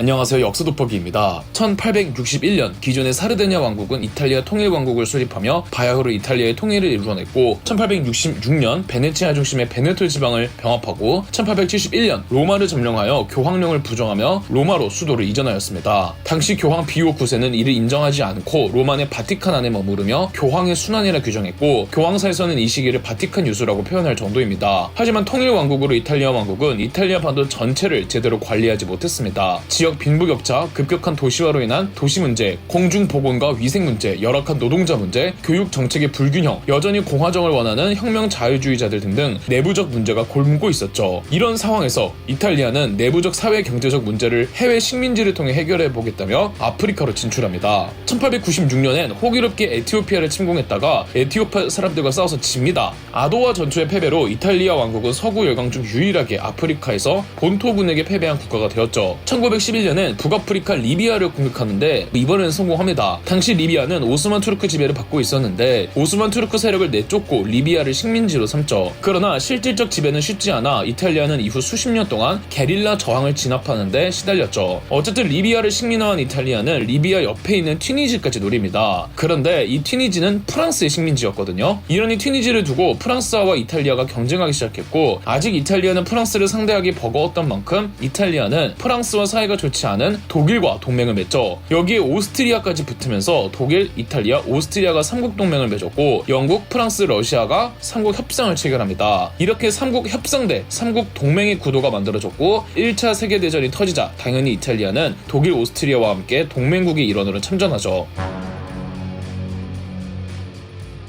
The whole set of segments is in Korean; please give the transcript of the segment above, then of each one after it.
안녕하세요. 역사 돋보기입니다. 1861년 기존의 사르데냐 왕국은 이탈리아 통일왕국을 수립하며 바야흐로 이탈리아의 통일을 이루어냈고 1866년 베네치아 중심의 베네토 지방을 병합하고 1871년 로마를 점령하여 교황령을 부정하며 로마로 수도를 이전하였습니다. 당시 교황 비오 9세는 이를 인정하지 않고 로마 내 바티칸 안에 머무르며 교황의 순환이라 규정했고 교황사에서는 이 시기를 바티칸 유수라고 표현할 정도입니다. 하지만 통일왕국으로 이탈리아 왕국은 이탈리아 반도 전체를 제대로 관리하지 못했습니다. 지역 빈부격차, 급격한 도시화로 인한 도시 문제, 공중보건과 위생 문제, 열악한 노동자 문제, 교육 정책의 불균형, 여전히 공화정을 원하는 혁명 자유주의자들 등등 내부적 문제가 골무고 있었죠. 이런 상황에서 이탈리아는 내부적 사회 경제적 문제를 해외 식민지를 통해 해결해 보겠다며 아프리카로 진출합니다. 1896년엔 호기롭게 에티오피아를 침공했다가 에티오피아 사람들과 싸워서 집니다. 아도와 전투의 패배로 이탈리아 왕국은 서구 열강 중 유일하게 아프리카에서 본토군에게 패배한 국가가 되었죠. 1911년엔 북아프리카 리비아를 공격하는데 이번에는 성공합니다. 당시 리비아는 오스만 투르크 지배를 받고 있었는데 오스만 투르크 세력을 내쫓고 리비아를 식민지로 삼죠. 그러나 실질적 지배는 쉽지 않아 이탈리아는 이후 수십 년 동안 게릴라 저항을 진압하는데 시달렸죠. 어쨌든 리비아를 식민화한 이탈리아는 리비아 옆에 있는 튀니지까지 노립니다. 그런데 이 튀니지는 프랑스의 식민지였거든요. 이러니 튀니지를 두고 프랑스와 이탈리아가 경쟁하기 시작했고 아직 이탈리아는 프랑스를 상대하기 버거웠던 만큼 이탈리아는 프랑스와 사이가 좋지 않은 독일과 동맹을 맺죠. 여기에 오스트리아까지 붙으면서 독일, 이탈리아, 오스트리아가 삼국 동맹을 맺었고 영국, 프랑스, 러시아가 삼국 협상을 체결합니다. 이렇게 삼국 협상대, 삼국 동맹의 구도가 만들어졌고 1차 세계대전이 터지자 당연히 이탈리아는 독일, 오스트리아와 함께 동맹국의 일원으로 참전하죠.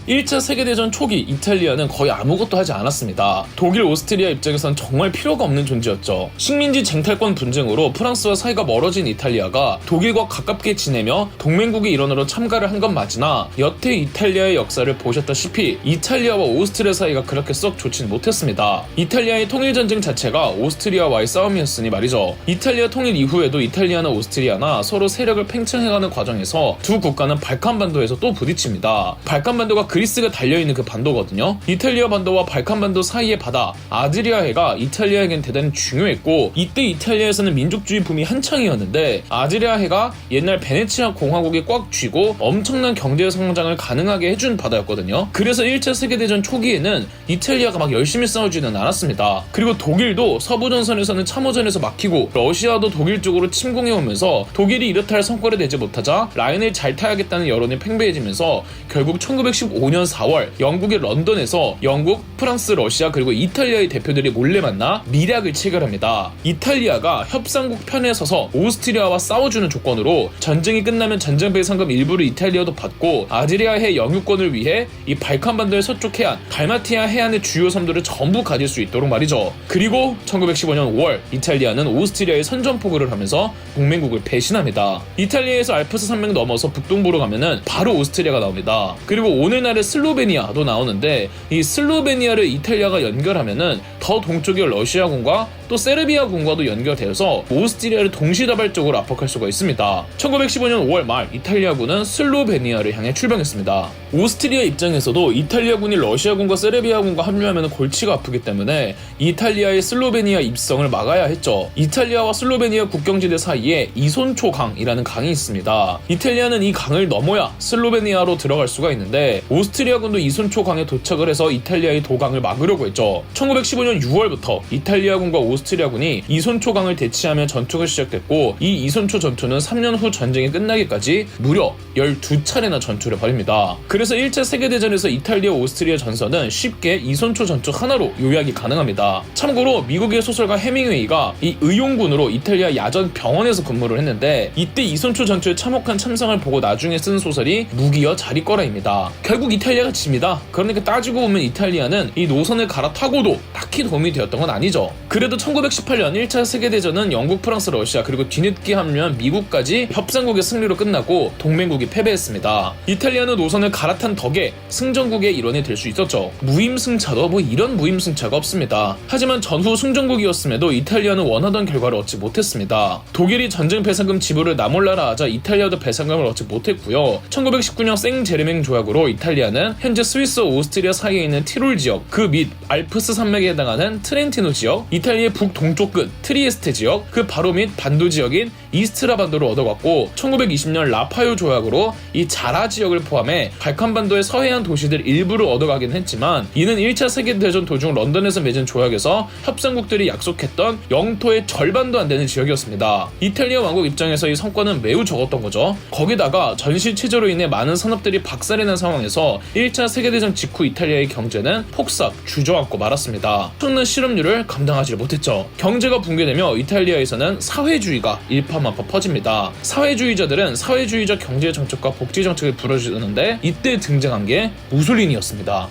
1차 세계대전 초기 이탈리아는 거의 아무것도 하지 않았습니다. 독일, 오스트리아 입장에선 정말 필요가 없는 존재였죠. 식민지 쟁탈권 분쟁으로 프랑스와 사이가 멀어진 이탈리아가 독일과 가깝게 지내며 동맹국의 일원으로 참가를 한 건 맞으나 여태 이탈리아의 역사를 보셨다시피 이탈리아와 오스트리아 사이가 그렇게 썩 좋진 못했습니다. 이탈리아의 통일전쟁 자체가 오스트리아와의 싸움이었으니 말이죠. 이탈리아 통일 이후에도 이탈리아나 오스트리아나 서로 세력을 팽창해가는 과정에서 두 국가는 발칸반도에서 또 부딪힙니다. 발칸반도가 그리스가 달려있는 그 반도거든요. 이탈리아 반도와 발칸반도 사이의 바다 아드리아해가 이탈리아에겐 대단히 중요했고 이때 이탈리아에서는 민족주의 붐이 한창이었는데 아드리아해가 옛날 베네치아 공화국에 꽉 쥐고 엄청난 경제 성장을 가능하게 해준 바다였거든요. 그래서 1차 세계대전 초기에는 이탈리아가 막 열심히 싸우지는 않았습니다. 그리고 독일도 서부전선에서는 참호전에서 막히고 러시아도 독일 쪽으로 침공해오면서 독일이 이렇다 할 성과를 내지 못하자 라인을 잘 타야겠다는 여론이 팽배해지면서 결국 1915년 4월 영국의 런던에서 영국, 프랑스, 러시아 그리고 이탈리아의 대표들이 몰래 만나 밀약을 체결합니다. 이탈리아가 협상국 편에 서서 오스트리아와 싸워주는 조건으로 전쟁이 끝나면 전쟁 배상금 일부를 이탈리아도 받고 아드리아해 영유권을 위해 이 발칸반도의 서쪽 해안, 달마티아 해안의 주요 섬들을 전부 가질 수 있도록 말이죠. 그리고 1915년 5월 이탈리아는 오스트리아에 선전포고를 하면서 동맹국을 배신합니다. 이탈리아에서 알프스 산맥 넘어서 북동부로 가면은 바로 오스트리아가 나옵니다. 그리고 오늘날의 슬로베니아도 나오는데 이 슬로베니아를 이탈리아가 연결하면은 더 동쪽의 러시아군과 또 세르비아군과도 연결되어서 오스트리아를 동시다발적으로 압박할 수가 있습니다. 1915년 5월 말 이탈리아군은 슬로베니아를 향해 출병했습니다. 오스트리아 입장에서도 이탈리아군이 러시아군과 세르비아군과 합류하면 골치가 아프기 때문에 이탈리아의 슬로베니아 입성을 막아야 했죠. 이탈리아와 슬로베니아 국경지대 사이에 이손초강이라는 강이 있습니다. 이탈리아는 이 강을 넘어야 슬로베니아로 들어갈 수가 있는데 오스트리아군도 이손초강에 도착을 해서 이탈리아의 도강을 막으려고 했죠. 1915년 6월부터 이탈리아군과 오스트리아군이 이손초강을 대치하며 전투가 시작됐고 이 이손초 전투는 3년 후 전쟁이 끝나기까지 무려 12차례나 전투를 벌입니다. 그래서 1차 세계대전에서 이탈리아 오스트리아 전선은 쉽게 이손초 전투 하나로 요약이 가능합니다. 참고로 미국의 소설가 해밍웨이가 이 의용군으로 이탈리아 야전 병원에서 근무를 했는데 이때 이손초 전투에 참혹한 참상을 보고 나중에 쓴 소설이 무기여 자리꺼라입니다. 결국 이탈리아가 집니다. 그러니까 따지고 보면 이탈리아는 이 노선을 갈아타고도 딱히 도움이 되었던 건 아니죠. 그래도 1918년 1차 세계대전은 영국, 프랑스, 러시아 그리고 뒤늦게 합류한 미국까지 협상국의 승리로 끝나고 동맹국이 패배했습니다. 이탈리아는 노선을 갈아탄 덕에 승전국의 일원이 될 수 있었죠. 무임승차도 뭐 이런 무임승차가 없습니다. 하지만 전후 승전국이었음에도 이탈리아는 원하던 결과를 얻지 못했습니다. 독일이 전쟁 배상금 지불을 나몰라라 하자 이탈리아도 배상금을 얻지 못했고요. 1919년 생제르맹 조약으로 이탈리아 이탈리아는 현재 스위스와 오스트리아 사이에 있는 티롤 지역, 그 밑 알프스 산맥에 해당하는 트렌티노 지역, 이탈리아의 북동쪽 끝 트리에스테 지역, 그 바로 밑 반도 지역인 이스트라 반도를 얻어갔고 1920년 라파요 조약으로 이 자라 지역을 포함해 발칸반도의 서해안 도시들 일부를 얻어가긴 했지만 이는 1차 세계대전 도중 런던에서 맺은 조약에서 협상국들이 약속했던 영토의 절반도 안 되는 지역이었습니다. 이탈리아 왕국 입장에서 이 성과는 매우 적었던 거죠. 거기다가 전시체제로 인해 많은 산업들이 박살이 난 상황에서 1차 세계대전 직후 이탈리아의 경제는 폭삭 주저앉고 말았습니다. 엄청난 실업률을 감당하지 못했죠. 경제가 붕괴되며 이탈리아에서는 사회주의가 일파만파 퍼집니다. 사회주의자들은 사회주의적 경제 정책과 복지 정책을 부르짖는데 이때 등장한 게 무솔리니였습니다.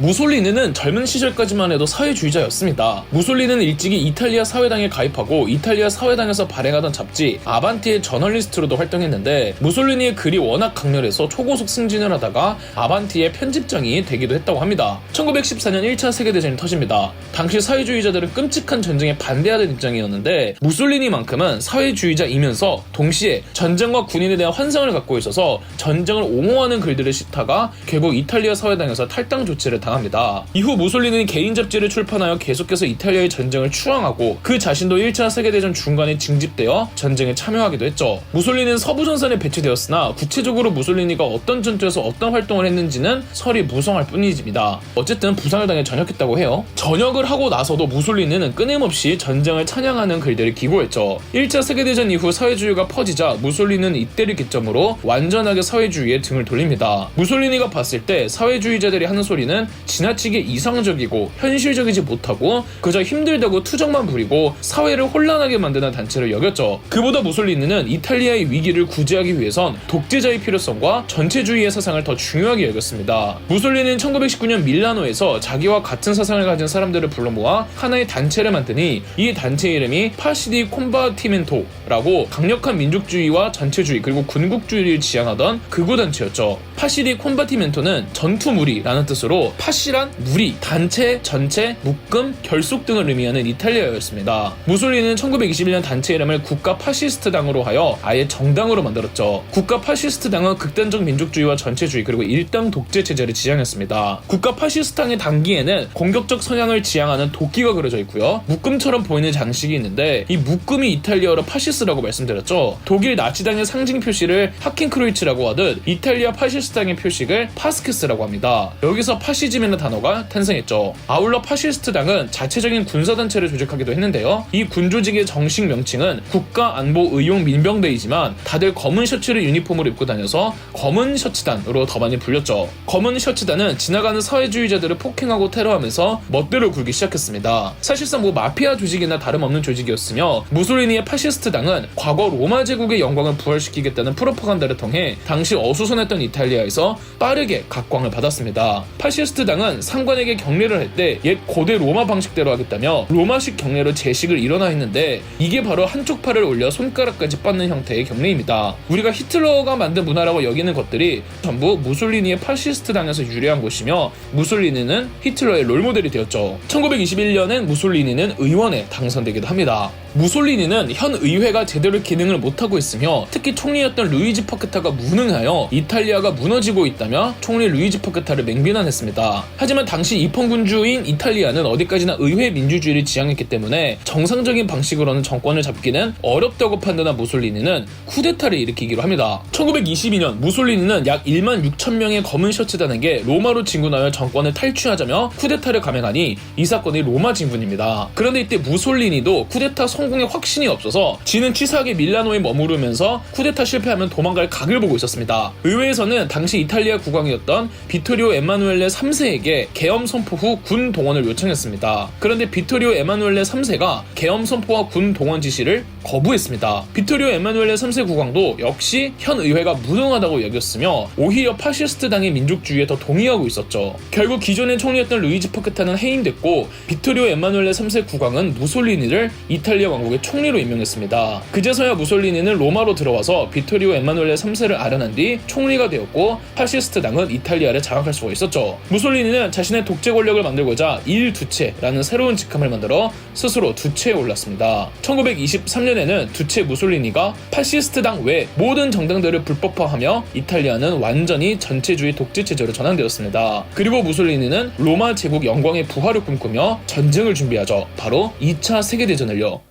무솔리니는 젊은 시절까지만 해도 사회주의자였습니다. 무솔리니는 일찍이 이탈리아 사회당에 가입하고 이탈리아 사회당에서 발행하던 잡지 아반티의 저널리스트로도 활동했는데 무솔리니의 글이 워낙 강렬해서 초고속 승진을 하다가 아반티의 편집장이 되기도 했다고 합니다. 1914년 1차 세계대전이 터집니다. 당시 사회주의자들은 끔찍한 전쟁에 반대하는 입장이었는데 무솔리니만큼은 사회주의자이면서 동시에 전쟁과 군인에 대한 환상을 갖고 있어서 전쟁을 옹호하는 글들을 싣다가 결국 이탈리아 사회당에서 탈당 조치를 당합니다. 이후 무솔리니는 개인 잡지를 출판하여 계속해서 이탈리아의 전쟁을 추앙하고 그 자신도 1차 세계대전 중간에 징집되어 전쟁에 참여하기도 했죠. 무솔리니는 서부전선에 배치되었으나 구체적으로 무솔리니가 어떤 전투에서 어떤 활동을 했는지는 설이 무성할 뿐이집니다. 어쨌든 부상을 당해 전역했다고 해요. 전역을 하고 나서도 무솔리니는 끊임없이 전쟁을 찬양하는 글들을 기고했죠. 1차 세계대전 이후 사회주의가 퍼지자 무솔리니는 이때를 기점으로 완전하게 사회주의에 등을 돌립니다. 무솔리니가 봤을 때 사회주의자들이 하는 소리는 지나치게 이상적이고 현실적이지 못하고 그저 힘들다고 투정만 부리고 사회를 혼란하게 만드는 단체를 여겼죠. 그보다 무솔리니는 이탈리아의 위기를 구제하기 위해선 독재자의 필요성과 전체주의의 사상을 더 중요하게 여겼습니다. 무솔리니는 1919년 밀라노에서 자기와 같은 사상을 가진 사람들을 불러 모아 하나의 단체를 만드니 이 단체 이름이 파시디 콤바티멘토라고 강력한 민족주의와 전체주의 그리고 군국주의를 지향하던 극우 단체였죠. 파시디 콤바티멘토는 전투무리라는 뜻으로 파시란 무리, 단체, 전체, 묶음, 결속 등을 의미하는 이탈리아어였습니다. 무솔리니는 1921년 단체 이름을 국가 파시스트당으로 하여 아예 정당으로 만들었죠. 국가 파시스트당은 극단적 민족주의와 전체주의 그리고 일당 독재 체제를 지향했습니다. 국가 파시스트당의 당기에는 공격적 성향을 지향하는 도끼가 그려져 있고요. 묶음처럼 보이는 장식이 있는데 이 묶음이 이탈리아어로 파시스라고 말씀드렸죠. 독일 나치당의 상징 표시를 하켄크로이츠라고 하듯 이탈리아 파시스트당의 표식을 파스케스라고 합니다. 여기서 파시즘이라는 단어가 탄생했죠. 아울러 파시스트당은 자체적인 군사단체를 조직하기도 했는데요. 이 군조직의 정식 명칭은 국가안보의용민병대이지만 다들 검은 셔츠를 유니폼으로 입고 다녀서 검은 셔츠단으로 더 많이 불렸죠. 검은 셔츠단은 지나가는 사회주의자들을 폭행하고 테러하면서 멋대로 굴기 시작했습니다. 사실상 마피아 조직이나 다름없는 조직이었으며 무솔리니의 파시스트당은 과거 로마 제국의 영광을 부활시키겠다는 프로파간다를 통해 당시 어수선했던 이탈리아에서 빠르게 각광을 받았습니다. 파시스트당은 상관에게 경례를 할 때 옛 고대 로마 방식대로 하겠다며 로마식 경례로 제식을 일어나 했는데 이게 바로 한쪽 팔을 올려 손가락까지 뻗는 형태의 경례입니다. 우리가 히틀러가 만든 문화라고 여기는 것들이 전부 무솔리니의 파시스트당에서 유래한 것이며 무솔리니는 히틀러의 롤모델이 되었죠. 1921년엔 무솔리니는 의원에 당선되기도 합니다. 무솔리니는 현 의회가 제대로 기능을 못하고 있으며 특히 총리였던 루이지 파크타가 무능하여 이탈리아가 무너지고 있다며 총리 루이지 파크타를 맹비난했습니다. 하지만 당시 입헌군주인 이탈리아는 어디까지나 의회 민주주의를 지향했기 때문에 정상적인 방식으로는 정권을 잡기는 어렵다고 판단한 무솔리니는 쿠데타를 일으키기로 합니다. 1922년 무솔리니는 약 1만 6천 명의 검은 셔츠단에게 로마로 진군하여 정권을 탈취하자며 쿠데타를 감행하니 이 사건이 로마 진군입니다. 그런데 이때 무솔리니도 쿠데타 성공의 확신이 없어서 지는 치사하게 밀라노에 머무르면서 쿠데타 실패하면 도망갈 각을 보고 있었습니다. 의회에서는 당시 이탈리아 국왕이었던 비토리오 에마누엘레 3세에게 계엄 선포 후 군 동원을 요청했습니다. 그런데 비토리오 에마누엘레 3세가 계엄 선포와 군 동원 지시를 거부했습니다. 비토리오 에마누엘레 3세 국왕도 역시 현 의회가 무능하다고 여겼으며 오히려 파시스트당의 민족주의에 더 동의하고 있었죠. 결국 기존의 총리였던 루이지 파크타는 해임됐고 비토리오 에마누엘레 3세 국왕은 무솔리니를 이탈리아 왕국의 총리로 임명했습니다. 그제서야 무솔리니는 로마로 들어와서 비토리오 에마누엘레 3세를 아련한 뒤 총리가 되었고 파시스트당은 이탈리아를 장악할 수가 있었죠. 무솔리니 무솔리니는 자신의 독재 권력을 만들고자 일두체라는 새로운 직함을 만들어 스스로 두체에 올랐습니다. 1923년에는 두체 무솔리니가 파시스트당 외 모든 정당들을 불법화하며 이탈리아는 완전히 전체주의 독재 체제로 전환되었습니다. 그리고 무솔리니는 로마 제국 영광의 부활을 꿈꾸며 전쟁을 준비하죠. 바로 2차 세계대전을요.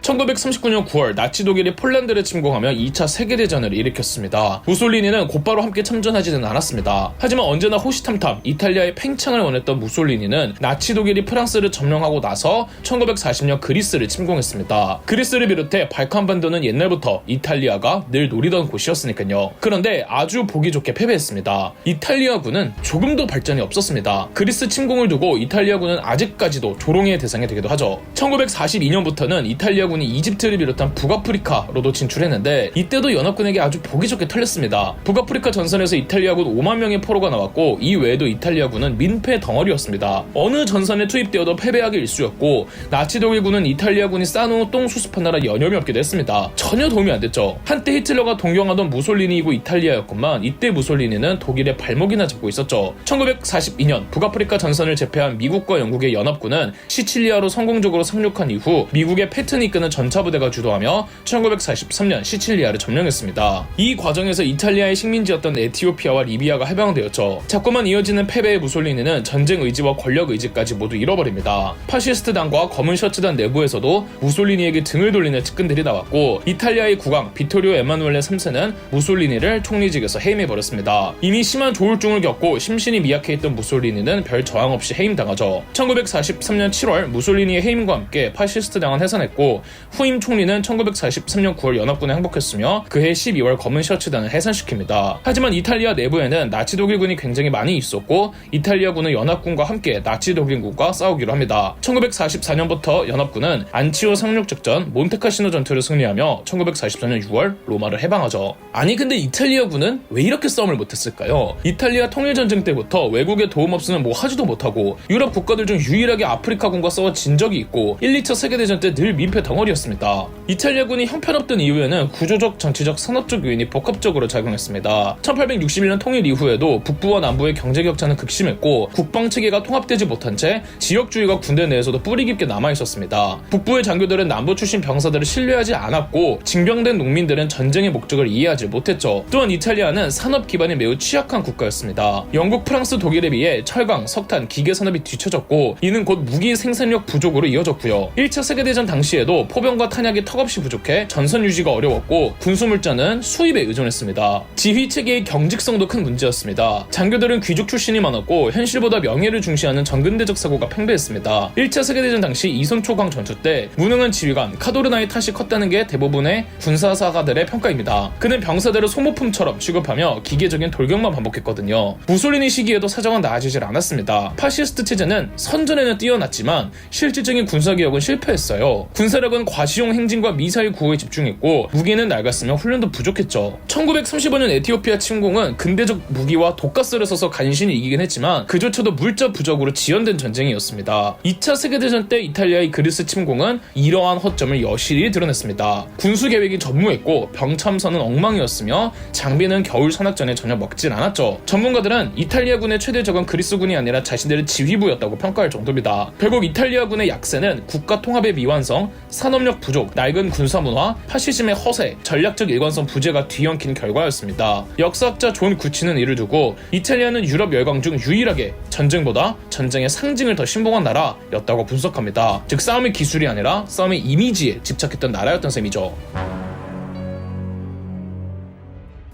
1939년 9월 나치 독일이 폴란드를 침공하며 2차 세계대전을 일으켰습니다. 무솔리니는 곧바로 함께 참전하지는 않았습니다. 하지만 언제나 호시탐탐 이탈리아의 팽창을 원했던 무솔리니는 나치 독일이 프랑스를 점령하고 나서 1940년 그리스를 침공했습니다. 그리스를 비롯해 발칸반도는 옛날부터 이탈리아가 늘 노리던 곳이었으니까요. 그런데 아주 보기 좋게 패배했습니다. 이탈리아군은 조금도 발전이 없었습니다. 그리스 침공을 두고 이탈리아군은 아직까지도 조롱의 대상이 되기도 하죠. 1942년부터는 이탈리아군이 이집트를 비롯한 북아프리카로도 진출했는데 이때도 연합군에게 아주 보기 좋게 털렸습니다. 북아프리카 전선에서 이탈리아군 5만 명의 포로가 나왔고 이 외에도 이탈리아군은 민폐 덩어리였습니다. 어느 전선에 투입되어도 패배하기 일쑤였고 나치 독일군은 이탈리아군이 쌓아놓은 똥 수습하느라 여념이 없기도 했습니다. 전혀 도움이 안 됐죠. 한때 히틀러가 동경하던 무솔리니이고 이탈리아였건만 이때 무솔리니는 독일의 발목이나 잡고 있었죠. 1942년 북아프리카 전선을 제패한 미국과 영국의 연합군은 시칠리아로 성공적으로 상륙한 이후 미국의 패튼이 이끄는 전차부대가 주도하며 1943년 시칠리아를 점령했습니다. 이 과정에서 이탈리아의 식민지였던 에티오피아와 리비아가 해방되었죠. 자꾸만 이어지는 패배의 무솔리니는 전쟁 의지와 권력 의지까지 모두 잃어버립니다. 파시스트당과 검은 셔츠단 내부에서도 무솔리니에게 등을 돌리는 측근들이 나왔고 이탈리아의 국왕 비토리오 에마누엘레 3세는 무솔리니를 총리직에서 해임해버렸습니다. 이미 심한 조울증을 겪고 심신이 미약해 있던 무솔리니는 별 저항 없이 해임당하죠. 1943년 7월 무솔리니의 해임과 함께 파시스트당은 해산했고 후임 총리는 1943년 9월 연합군에 항복했으며 그해 12월 검은 셔츠단을 해산시킵니다. 하지만 이탈리아 내부에는 나치 독일군이 굉장히 많이 있었고 이탈리아군은 연합군과 함께 나치 독일군과 싸우기로 합니다. 1944년부터 연합군은 안치오 상륙작전, 몬테카시노 전투를 승리하며 1944년 6월 로마를 해방하죠. 아니 근데 이탈리아군은 왜 이렇게 싸움을 못했을까요? 이탈리아 통일전쟁 때부터 외국의 도움 없으면 뭐 하지도 못하고 유럽 국가들 중 유일하게 아프리카군과 싸워진 적이 있고 1, 2차 세계대전 때 늘 민폐 덩어리였습니다. 이탈리아군이 형편없던 이유에는 구조적, 정치적, 산업적 요인이 복합적으로 작용했습니다. 1861년 통일 이후에도 북부와 남부의 경제 격차는 극심했고 국방체계가 통합되지 못한 채 지역주의가 군대 내에서도 뿌리 깊게 남아있었습니다. 북부의 장교들은 남부 출신 병사들을 신뢰하지 않았고 징병된 농민들은 전쟁의 목적을 이해하지 못했죠. 또한 이탈리아는 산업 기반이 매우 취약한 국가였습니다. 영국, 프랑스, 독일에 비해 철강, 석탄, 기계 산업이 뒤처졌고 이는 곧 무기 생산력 부족으로 이어졌고요. 1차 세계대전 당시에도 포병과 탄약이 턱없이 부족해 전선 유지가 어려웠고 군수물자는 수입에 의존했습니다. 지휘체계의 경직성도 큰 문제였습니다. 장교들은 귀족 출신이 많았고 현실보다 명예를 중시하는 전근대적 사고가 팽배했습니다. 1차 세계대전 당시 이손초강 전투 때 무능한 지휘관 카도르나의 탓이 컸다는 게 대부분의 군사사가들의 평가입니다. 그는 병사들을 소모품처럼 취급하며 기계적인 돌격만 반복했거든요. 무솔리니 시기에도 사정은 나아지질 않았습니다. 파시스트 체제는 선전에는 뛰어났지만 실질적인 군사개혁은 실패했어요. 군사력은 과시용 행진과 미사일 구호에 집중했고 무기는 낡았으며 훈련도 부족했죠. 1935년 에티오피아 침공은 근대적 무기와 독가스를 써서 간신히 이기긴 했지만 그조차도 물자 부족으로 지연된 전쟁이었습니다. 2차 세계대전 때 이탈리아의 그리스 침공은 이러한 허점을 여실히 드러냈습니다. 군수 계획이 전무했고 병참선은 엉망이었으며 장비는 겨울 산악전에 전혀 먹진 않았죠. 전문가들은 이탈리아군의 최대 적은 그리스군이 아니라 자신들의 지휘부였다고 평가할 정도입니다. 결국 이탈리아군의 약세는 국가 통합의 미완성, 산업력 부족, 낡은 군사문화, 파시즘의 허세, 전략적 일관성 부재가 뒤엉킨 결과였습니다. 역사학자 존 구치는 이를 두고 이탈리아는 유럽 열강 중 유일하게 전쟁보다 전쟁의 상징을 더 신봉한 나라였다고 분석합니다. 즉 싸움의 기술이 아니라 싸움의 이미지에 집착했던 나라였던 셈이죠.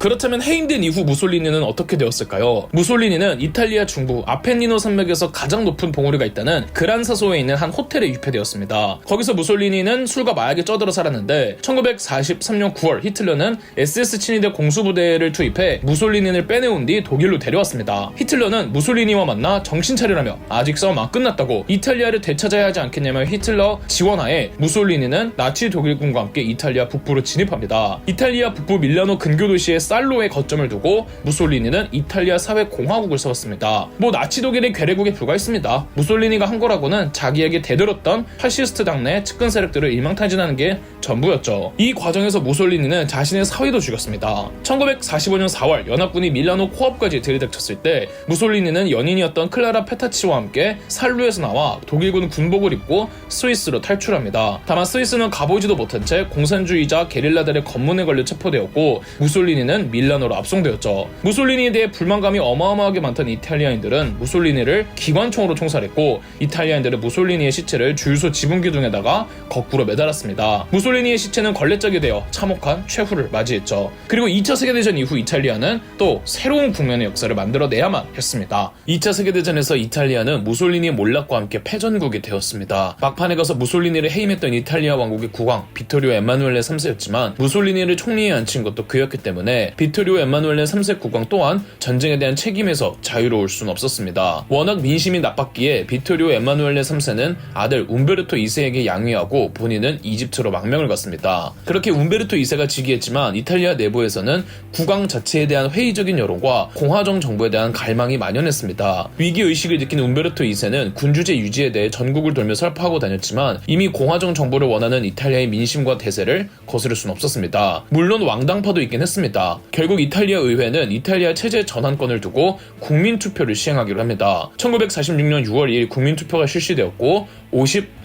그렇다면 해임된 이후 무솔리니는 어떻게 되었을까요? 무솔리니는 이탈리아 중부 아펜니노 산맥에서 가장 높은 봉우리가 있다는 그란사소에 있는 한 호텔에 유폐되었습니다. 거기서 무솔리니는 술과 마약에 쩌들어 살았는데 1943년 9월 히틀러는 SS 친위대 공수부대를 투입해 무솔리니를 빼내온 뒤 독일로 데려왔습니다. 히틀러는 무솔리니와 만나 정신 차리라며 아직 싸움 안 끝났다고 이탈리아를 되찾아야 하지 않겠냐며 히틀러 지원하에 무솔리니는 나치 독일군과 함께 이탈리아 북부로 진입합니다. 이탈리아 북부 밀라노 근교 도시에 살로에 거점을 두고 무솔리니는 이탈리아 사회공화국을 세웠습니다. 나치 독일의 괴뢰국에 불과했습니다. 무솔리니가 한 거라고는 자기에게 대들었던 파시스트 당내 측근 세력들을 일망타진하는 게 전부였죠. 이 과정에서 무솔리니는 자신의 사위도 죽였습니다. 1945년 4월 연합군이 밀라노 코앞까지 들이닥쳤을 때 무솔리니는 연인이었던 클라라 페타치와 함께 살루에서 나와 독일군 군복을 입고 스위스로 탈출합니다. 다만 스위스는 가보지도 못한 채 공산주의자 게릴라들의 검문에 걸려 체포되었고 무솔리니는 밀라노로 압송되었죠. 무솔리니에 대해 불만감이 어마어마하게 많던 이탈리아인들은 무솔리니를 기관총으로 총살했고 이탈리아인들은 무솔리니의 시체를 주유소 지붕 기둥에다가 거꾸로 매달았습니다. 무솔리니의 시체는 걸레짝이 되어 참혹한 최후를 맞이했죠. 그리고 2차 세계대전 이후 이탈리아는 또 새로운 국면의 역사를 만들어내야만 했습니다. 2차 세계대전에서 이탈리아는 무솔리니의 몰락과 함께 패전국이 되었습니다. 막판에 가서 무솔리니를 해임했던 이탈리아 왕국의 국왕 비토리오 엠마누엘레 3세였지만 무솔리니를 총리에 앉힌 것도 그였기 때문에 비토리오 엠마누엘레 3세 국왕 또한 전쟁에 대한 책임에서 자유로울 수는 없었습니다. 워낙 민심이 나빴기에 비토리오 엠마누엘레 3세는 아들 움베르토 2세에게 양위하고 본인은 이집트로 망명을 갔습니다. 그렇게 움베르토 2세가 즉위했지만 이탈리아 내부에서는 국왕 자체에 대한 회의적인 여론과 공화정 정부에 대한 갈망이 만연했습니다. 위기의식을 느낀 움베르토 2세는 군주제 유지에 대해 전국을 돌며 설파하고 다녔지만 이미 공화정 정부를 원하는 이탈리아의 민심과 대세를 거스를 수는 없었습니다. 물론 왕당파도 있긴 했습니다. 결국 이탈리아 의회는 이탈리아 체제 전환권을 두고 국민투표를 시행하기로 합니다. 1946년 6월 2일 국민투표가 실시되었고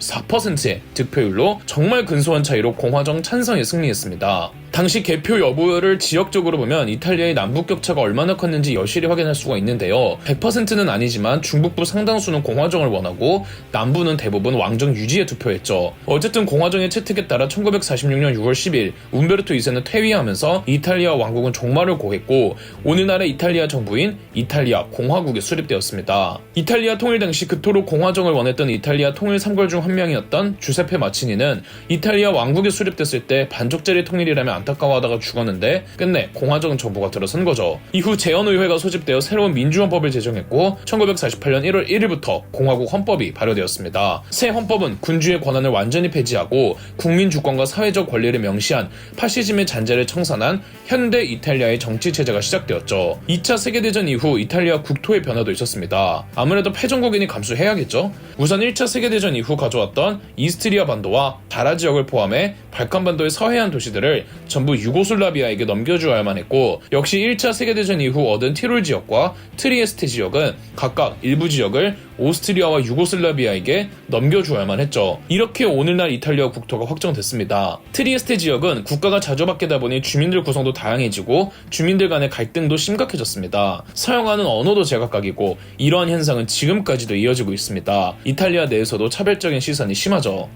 54%의 득표율로 정말 근소한 차이로 공화정 찬성에 승리했습니다. 당시 개표 여부를 지역적으로 보면 이탈리아의 남북 격차가 얼마나 컸는지 여실히 확인할 수가 있는데요. 100%는 아니지만 중북부 상당수는 공화정을 원하고 남부는 대부분 왕정 유지에 투표했죠. 어쨌든 공화정의 채택에 따라 1946년 6월 10일 움베르토 2세는 퇴위하면서 이탈리아 왕국은 종말을 고했고 오늘날의 이탈리아 정부인 이탈리아 공화국에 수립되었습니다. 이탈리아 통일 당시 그토록 공화정을 원했던 이탈리아 통일 3걸 중 한 명이었던 주세페 마치니는 이탈리아 왕국에 수립됐을 때 반쪽짜리 통일이라면 안타까워하다가 죽었는데 끝내 공화정 정부가 들어선 거죠. 이후 재헌의회가 소집되어 새로운 민주헌법을 제정했고 1948년 1월 1일부터 공화국 헌법이 발효되었습니다. 새 헌법은 군주의 권한을 완전히 폐지하고 국민 주권과 사회적 권리를 명시한 파시즘의 잔재를 청산한 현대 이탈리아의 정치 체제가 시작되었죠. 2차 세계대전 이후 이탈리아 국토의 변화도 있었습니다. 아무래도 패전국이니 감수해야겠죠. 우선 1차 세계대전 이후 가져왔던 이스트리아 반도와 다라 지역을 포함해 발칸반도의 서해안 도시들을 전부 유고슬라비아에게 넘겨주어야만 했고 역시 1차 세계대전 이후 얻은 티롤 지역과 트리에스테 지역은 각각 일부 지역을 오스트리아와 유고슬라비아에게 넘겨주어야만 했죠. 이렇게 오늘날 이탈리아 국토가 확정됐습니다. 트리에스테 지역은 국가가 자주 바뀌다 보니 주민들 구성도 다양해지고 주민들 간의 갈등도 심각해졌습니다. 사용하는 언어도 제각각이고 이러한 현상은 지금까지도 이어지고 있습니다. 이탈리아 내에서도 차별적인 시선이 심하죠.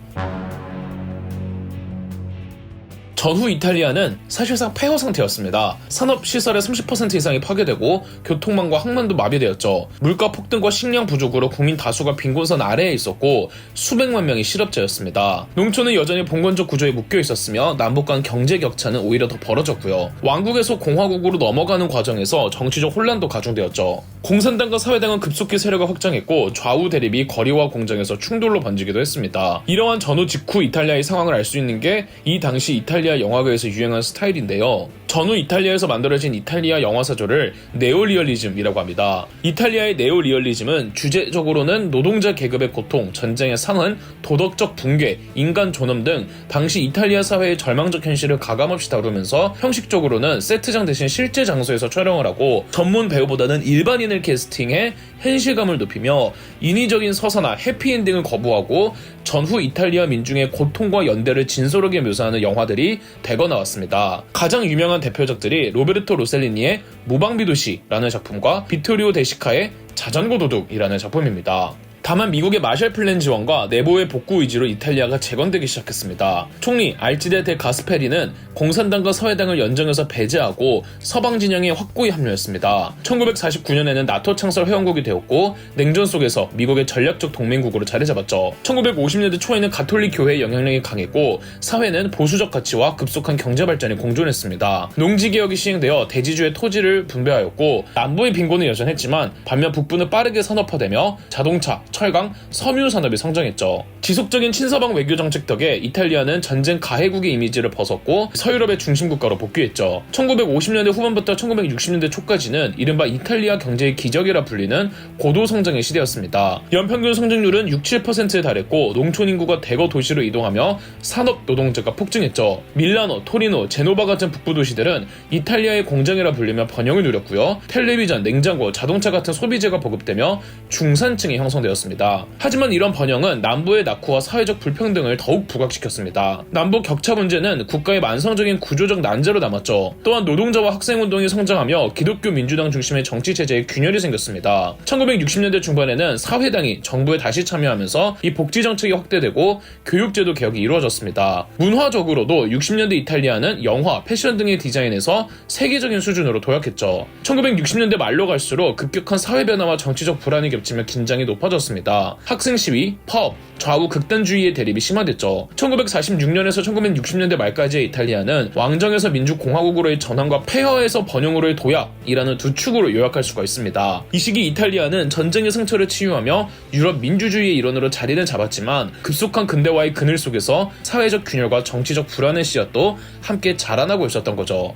전후 이탈리아는 사실상 폐허 상태였습니다. 산업시설의 30% 이상이 파괴되고 교통망과 항만도 마비되었죠. 물가 폭등과 식량 부족으로 국민 다수가 빈곤선 아래에 있었고 수백만 명이 실업자였습니다. 농촌은 여전히 봉건적 구조에 묶여 있었으며 남북 간 경제 격차는 오히려 더 벌어졌고요. 왕국에서 공화국으로 넘어가는 과정에서 정치적 혼란도 가중되었죠. 공산당과 사회당은 급속히 세력을 확장했고 좌우 대립이 거리와 공장에서 충돌로 번지기도 했습니다. 이러한 전후 직후 이탈리아의 상황을 알 수 있는 게 이 당시 이탈리아 영화계에서 유행한 스타일인데요. 전후 이탈리아에서 만들어진 이탈리아 영화사조를 네오리얼리즘이라고 합니다. 이탈리아의 네오리얼리즘은 주제적으로는 노동자 계급의 고통, 전쟁의 상흔, 도덕적 붕괴, 인간 존엄 등 당시 이탈리아 사회의 절망적 현실을 가감없이 다루면서 형식적으로는 세트장 대신 실제 장소에서 촬영을 하고 전문 배우보다는 일반인을 캐스팅해 현실감을 높이며 인위적인 서사나 해피엔딩을 거부하고 전후 이탈리아 민중의 고통과 연대를 진솔하게 묘사하는 영화들이 대거 나왔습니다. 가장 유명한 대표작들이 로베르토 로셀리니의 무방비도시라는 작품과 비토리오 데시카의 자전거 도둑이라는 작품입니다. 다만 미국의 마셜 플랜 지원과 내부의 복구 의지로 이탈리아가 재건되기 시작했습니다. 총리 알지데 데 가스페리는 공산당과 사회당을 연정해서 배제하고 서방 진영에 확고히 합류했습니다. 1949년에는 나토 창설 회원국이 되었고 냉전 속에서 미국의 전략적 동맹국으로 자리 잡았죠. 1950년대 초에는 가톨릭 교회의 영향력이 강했고 사회는 보수적 가치와 급속한 경제 발전이 공존했습니다. 농지개혁이 시행되어 대지주의 토지를 분배하였고 남부의 빈곤은 여전했지만 반면 북부는 빠르게 산업화되며 자동차, 철강, 섬유 산업이 성장했죠. 지속적인 친서방 외교 정책 덕에 이탈리아는 전쟁 가해국의 이미지를 벗었고 서유럽의 중심국가로 복귀했죠. 1950년대 후반부터 1960년대 초까지는 이른바 이탈리아 경제의 기적이라 불리는 고도 성장의 시대였습니다. 연평균 성장률은 6-7%에 달했고 농촌 인구가 대거 도시로 이동하며 산업 노동자가 폭증했죠. 밀라노, 토리노, 제노바 같은 북부 도시들은 이탈리아의 공장이라 불리며 번영을 누렸고요. 텔레비전, 냉장고, 자동차 같은 소비재가 보급되며 중산층이 형성되었습니다. 하지만 이런 번영은 남부의 낙후와 사회적 불평등을 더욱 부각시켰습니다. 남북 격차 문제는 국가의 만성적인 구조적 난제로 남았죠. 또한 노동자와 학생운동이 성장하며 기독교 민주당 중심의 정치체제에 균열이 생겼습니다. 1960년대 중반에는 사회당이 정부에 다시 참여하면서 이 복지정책이 확대되고 교육제도 개혁이 이루어졌습니다. 문화적으로도 60년대 이탈리아는 영화, 패션 등의 디자인에서 세계적인 수준으로 도약했죠. 1960년대 말로 갈수록 급격한 사회변화와 정치적 불안이 겹치며 긴장이 높아졌습니다. 학생 시위, 파업, 좌우 극단주의의 대립이 심화됐죠. 1946년에서 1960년대 말까지의 이탈리아는 왕정에서 민주공화국으로의 전환과 폐허에서 번영으로의 도약이라는 두 축으로 요약할 수가 있습니다. 이 시기 이탈리아는 전쟁의 상처를 치유하며 유럽 민주주의의 일원으로 자리는 잡았지만 급속한 근대화의 그늘 속에서 사회적 균열과 정치적 불안의 씨앗도 함께 자라나고 있었던 거죠.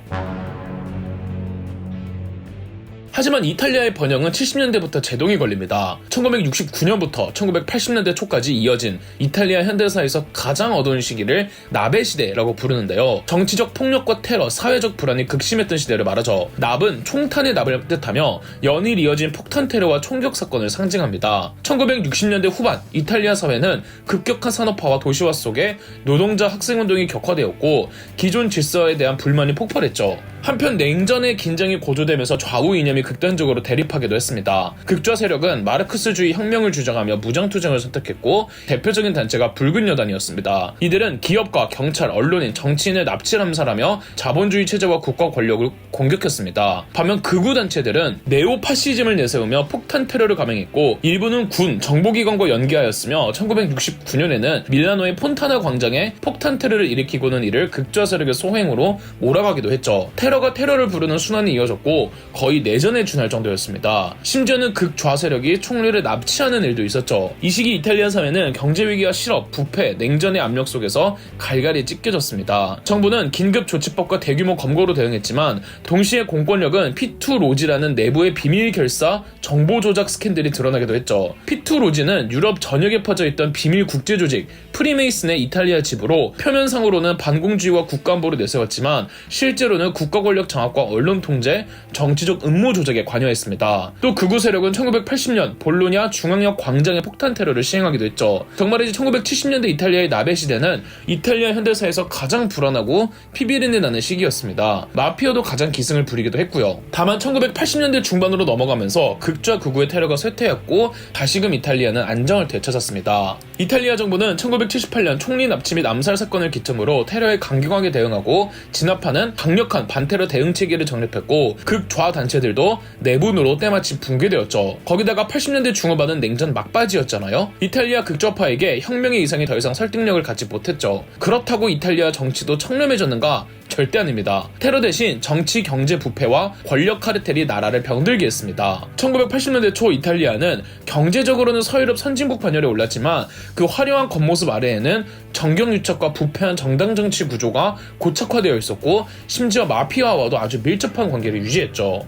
하지만 이탈리아의 번영은 70년대부터 제동이 걸립니다. 1969년부터 1980년대 초까지 이어진 이탈리아 현대사에서 가장 어두운 시기를 나베 시대라고 부르는데요. 정치적 폭력과 테러, 사회적 불안이 극심했던 시대를 말하죠. 납은 총탄의 납을 뜻하며 연일 이어진 폭탄 테러와 총격 사건을 상징합니다. 1960년대 후반 이탈리아 사회는 급격한 산업화와 도시화 속에 노동자 학생운동이 격화되었고 기존 질서에 대한 불만이 폭발했죠. 한편 냉전의 긴장이 고조되면서 좌우 이념이 극단적으로 대립하기도 했습니다. 극좌 세력은 마르크스주의 혁명을 주장하며 무장투쟁을 선택했고 대표적인 단체가 붉은 여단이었습니다. 이들은 기업가, 경찰, 언론인, 정치인을 납치 암살하며 자본주의 체제와 국가 권력을 공격했습니다. 반면 극우 단체들은 네오파시즘을 내세우며 폭탄 테러를 감행했고 일부는 군, 정보기관과 연계하였으며 1969년에는 밀라노의 폰타나 광장에 폭탄 테러를 일으키고는 이를 극좌 세력의 소행으로 몰아가기도 했죠. 테러가 테러를 부르는 순환이 이어졌고 거의 내전에 준할 정도였습니다. 심지어는 극좌 세력이 총리를 납치하는 일도 있었죠. 이 시기 이탈리아 사회는 경제위기와 실업, 부패, 냉전의 압력 속에서 갈갈이 찢겨졌습니다. 정부는 긴급조치법과 대규모 검거로 대응했지만 동시에 공권력은 P2로지라는 내부의 비밀 결사, 정보 조작 스캔들이 드러나기도 했죠. P2로지는 유럽 전역에 퍼져있던 비밀 국제조직 프리메이슨의 이탈리아 지부로 표면상으로는 반공주의와 국가안보를 내세웠지만 실제로는 국가 권력 장악과 언론 통제, 정치적 음모 조작에 관여했습니다. 또 극우 세력은 1980년 볼로냐 중앙역 광장의 폭탄 테러를 시행하기도 했죠. 정말이지 1970년대 이탈리아의 나베 시대는 이탈리아 현대사에서 가장 불안하고 피비린내 나는 시기였습니다. 마피아도 가장 기승을 부리기도 했고요. 다만 1980년대 중반으로 넘어가면서 극좌 극우의 테러가 쇠퇴했고 다시금 이탈리아는 안정을 되찾았습니다. 이탈리아 정부는 1978년 총리 납치 및 암살 사건을 기점으로 테러에 강경하게 대응하고 진압하는 강력한 반테러 대응 체계를 정립했고 극좌 단체들도 내분으로 때마침 붕괴되었죠. 거기다가 80년대 중후반은 냉전 막바지였잖아요. 이탈리아 극좌파에게 혁명의 이상이 더 이상 설득력을 갖지 못했죠. 그렇다고 이탈리아 정치도 청렴해졌는가? 절대 아닙니다. 테러 대신 정치, 경제 부패와 권력 카르텔이 나라를 병들게 했습니다. 1980년대 초 이탈리아는 경제적으로는 서유럽 선진국 반열에 올랐지만 그 화려한 겉모습 아래에는 정경유착과 부패한 정당 정치 구조가 고착화되어 있었고 심지어 마피아와도 아주 밀접한 관계를 유지했죠.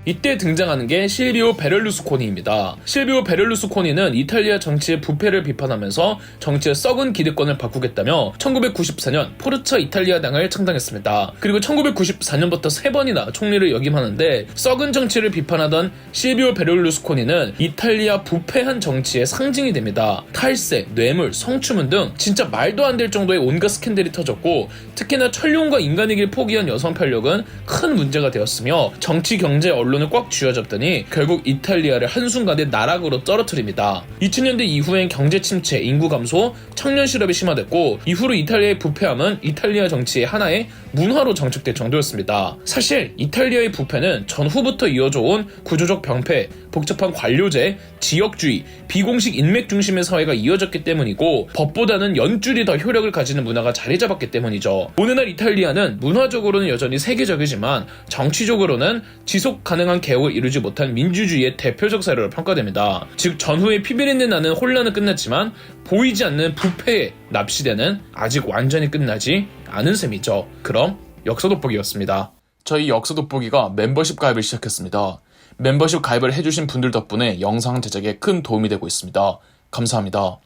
이때 등장하는 게 실비오 베를루스코니입니다. 실비오 베를루스코니는 이탈리아 정치의 부패를 비판하면서 정치의 썩은 기득권을 바꾸겠다며 1994년 포르차 이탈리아당을 창당했습니다. 그리고 1994년부터 3번이나 총리를 역임하는데 썩은 정치를 비판하던 실비오 베를루스코니는 이탈리아 부패한 정치의 상징이 됩니다. 탈세, 뇌물, 성추문 등 진짜 말도 안 될 정도의 온갖 스캔들이 터졌고 특히나 천룡과 인간의 길 포기한 여성 편력은 큰 문제가 되었으며 정치, 경제, 언론을 꽉 쥐어잡더니 결국 이탈리아를 한순간에 나락으로 떨어뜨립니다. 2000년대 이후엔 경제 침체, 인구 감소, 청년 실업이 심화됐고 이후로 이탈리아의 부패함은 이탈리아 정치의 하나의 문화로 정착될 정도였습니다. 사실 이탈리아의 부패는 전후부터 이어져 온 구조적 병폐, 복잡한 관료제, 지역주의, 비공식 인맥 중심의 사회가 이어졌기 때문이고 법보다는 연줄이 더 효력을 가지는 문화가 자리 잡았기 때문이죠. 오늘날 이탈리아는 문화적으로는 여전히 세계적이지만 정치적으로는 지속 가능 완전한 개혁을 이루지 못한 민주주의의 대표적 사례로 평가됩니다. 즉 전후에 피비린내 나는 혼란은 끝났지만 보이지 않는 부패에 납치되는 아직 완전히 끝나지 않은 셈이죠. 그럼 역사 돋보기였습니다. 저희 역사 돋보기가 멤버십 가입을 시작했습니다. 멤버십 가입을 해주신 분들 덕분에 영상 제작에 큰 도움이 되고 있습니다. 감사합니다.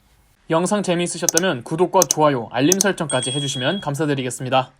영상 재미있으셨다면 구독과 좋아요, 알림 설정까지 해주시면 감사드리겠습니다.